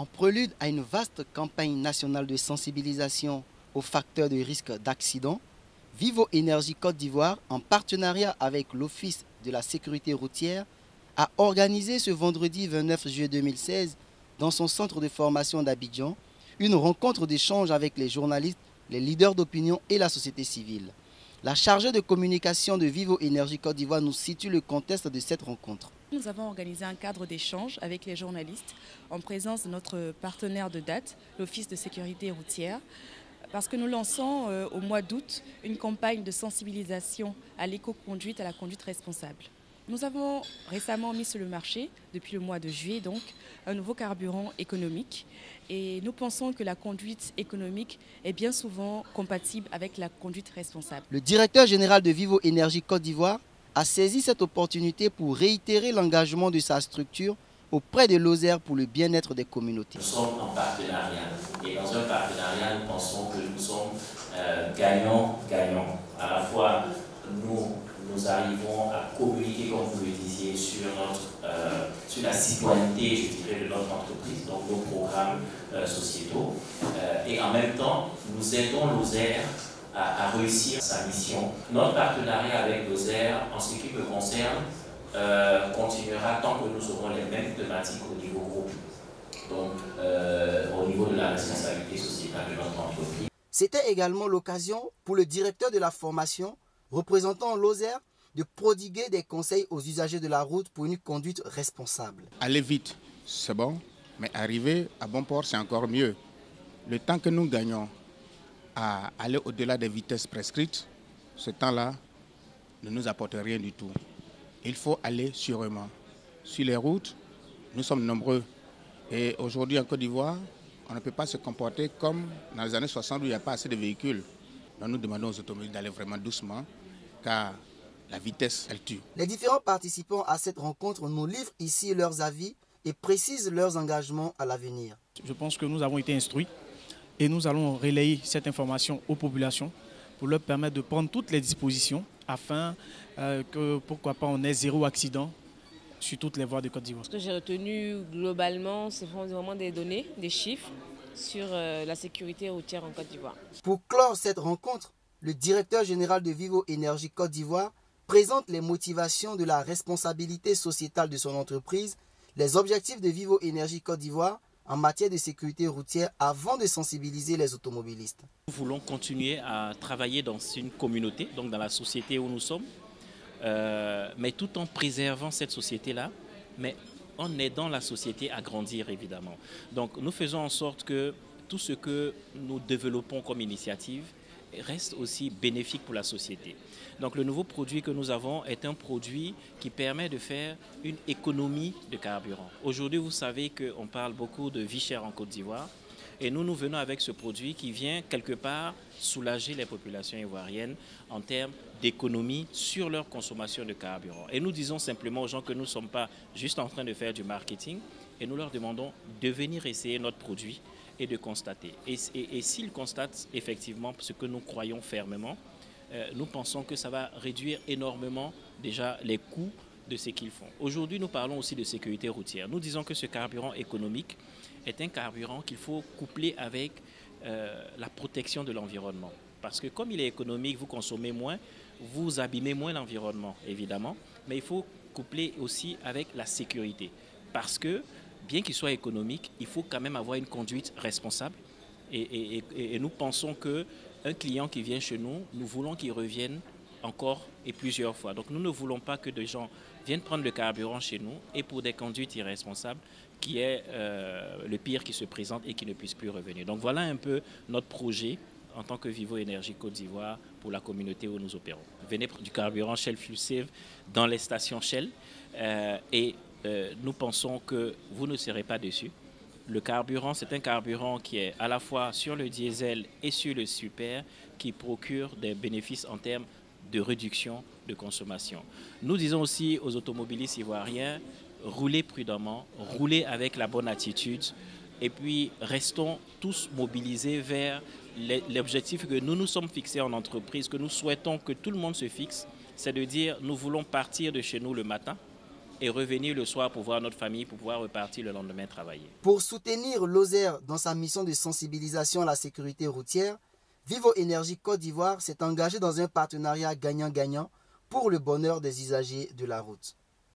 En prélude à une vaste campagne nationale de sensibilisation aux facteurs de risque d'accident, Vivo Énergie Côte d'Ivoire, en partenariat avec l'Office de la sécurité routière, a organisé ce vendredi 29 juillet 2016, dans son centre de formation d'Abidjan, une rencontre d'échange avec les journalistes, les leaders d'opinion et la société civile. La chargée de communication de Vivo Énergie Côte d'Ivoire nous situe le contexte de cette rencontre. Nous avons organisé un cadre d'échange avec les journalistes en présence de notre partenaire de date, l'Office de sécurité routière, parce que nous lançons au mois d'août une campagne de sensibilisation à l'éco-conduite, à la conduite responsable. Nous avons récemment mis sur le marché, depuis le mois de juillet donc, un nouveau carburant économique et nous pensons que la conduite économique est bien souvent compatible avec la conduite responsable. Le directeur général de Vivo Énergie Côte d'Ivoire a saisi cette opportunité pour réitérer l'engagement de sa structure auprès de l'OSER pour le bien-être des communautés. Nous sommes en partenariat et dans un partenariat, nous pensons que nous sommes gagnants-gagnants. À la fois, nous arrivons à communiquer, comme vous le disiez, sur la citoyenneté, je dirais, de notre entreprise, donc nos programmes sociétaux. Et en même temps, nous aidons l'OSER à réussir sa mission. Notre partenariat avec l'OSER, en ce qui me concerne, continuera tant que nous aurons les mêmes thématiques au niveau groupe, donc au niveau de la responsabilité sociétale de notre entreprise. C'était également l'occasion pour le directeur de la formation, représentant l'OSER, de prodiguer des conseils aux usagers de la route pour une conduite responsable. Aller vite, c'est bon, mais arriver à bon port, c'est encore mieux. Le temps que nous gagnons à aller au-delà des vitesses prescrites, ce temps-là ne nous apporte rien du tout. Il faut aller sûrement. Sur les routes, nous sommes nombreux. Et aujourd'hui en Côte d'Ivoire, on ne peut pas se comporter comme dans les années 60 où il n'y a pas assez de véhicules. Donc nous demandons aux automobilistes d'aller vraiment doucement, car la vitesse, elle tue. Les différents participants à cette rencontre nous livrent ici leurs avis et précisent leurs engagements à l'avenir. Je pense que nous avons été instruits et nous allons relayer cette information aux populations pour leur permettre de prendre toutes les dispositions afin que, pourquoi pas, on ait zéro accident sur toutes les voies de Côte d'Ivoire. Ce que j'ai retenu globalement, ce sont vraiment des données, des chiffres sur la sécurité routière en Côte d'Ivoire. Pour clore cette rencontre, le directeur général de Vivo Énergie Côte d'Ivoire présente les motivations de la responsabilité sociétale de son entreprise, les objectifs de Vivo Énergie Côte d'Ivoire en matière de sécurité routière avant de sensibiliser les automobilistes. Nous voulons continuer à travailler dans une communauté, donc dans la société où nous sommes, mais tout en préservant cette société-là, mais en aidant la société à grandir évidemment. Donc nous faisons en sorte que tout ce que nous développons comme initiative reste aussi bénéfique pour la société. Donc le nouveau produit que nous avons est un produit qui permet de faire une économie de carburant. Aujourd'hui, vous savez qu'on parle beaucoup de vie chère en Côte d'Ivoire et nous venons avec ce produit qui vient quelque part soulager les populations ivoiriennes en termes d'économie sur leur consommation de carburant. Et nous disons simplement aux gens que nous ne sommes pas juste en train de faire du marketing et nous leur demandons de venir essayer notre produit et de constater. Et s'ils constatent effectivement ce que nous croyons fermement, nous pensons que ça va réduire énormément déjà les coûts de ce qu'ils font. Aujourd'hui, nous parlons aussi de sécurité routière. Nous disons que ce carburant économique est un carburant qu'il faut coupler avec la protection de l'environnement. Parce que comme il est économique, vous consommez moins, vous abîmez moins l'environnement, évidemment, mais il faut coupler aussi avec la sécurité. Parce que bien qu'il soit économique, il faut quand même avoir une conduite responsable. Et nous pensons qu'un client qui vient chez nous, nous voulons qu'il revienne encore et plusieurs fois. Donc nous ne voulons pas que des gens viennent prendre le carburant chez nous et pour des conduites irresponsables, qui est le pire qui se présente et qui ne puisse plus revenir. Donc voilà un peu notre projet en tant que Vivo Énergie Côte d'Ivoire pour la communauté où nous opérons. Venez prendre du carburant Shell Fuel Save dans les stations Shell nous pensons que vous ne serez pas déçus. Le carburant, c'est un carburant qui est à la fois sur le diesel et sur le super, qui procure des bénéfices en termes de réduction de consommation. Nous disons aussi aux automobilistes ivoiriens, roulez prudemment, roulez avec la bonne attitude et puis restons tous mobilisés vers l'objectif que nous nous sommes fixés en entreprise, que nous souhaitons que tout le monde se fixe, c'est de dire nous voulons partir de chez nous le matin et revenir le soir pour voir notre famille, pour pouvoir repartir le lendemain travailler. Pour soutenir Lozère dans sa mission de sensibilisation à la sécurité routière, Vivo Énergie Côte d'Ivoire s'est engagé dans un partenariat gagnant-gagnant pour le bonheur des usagers de la route.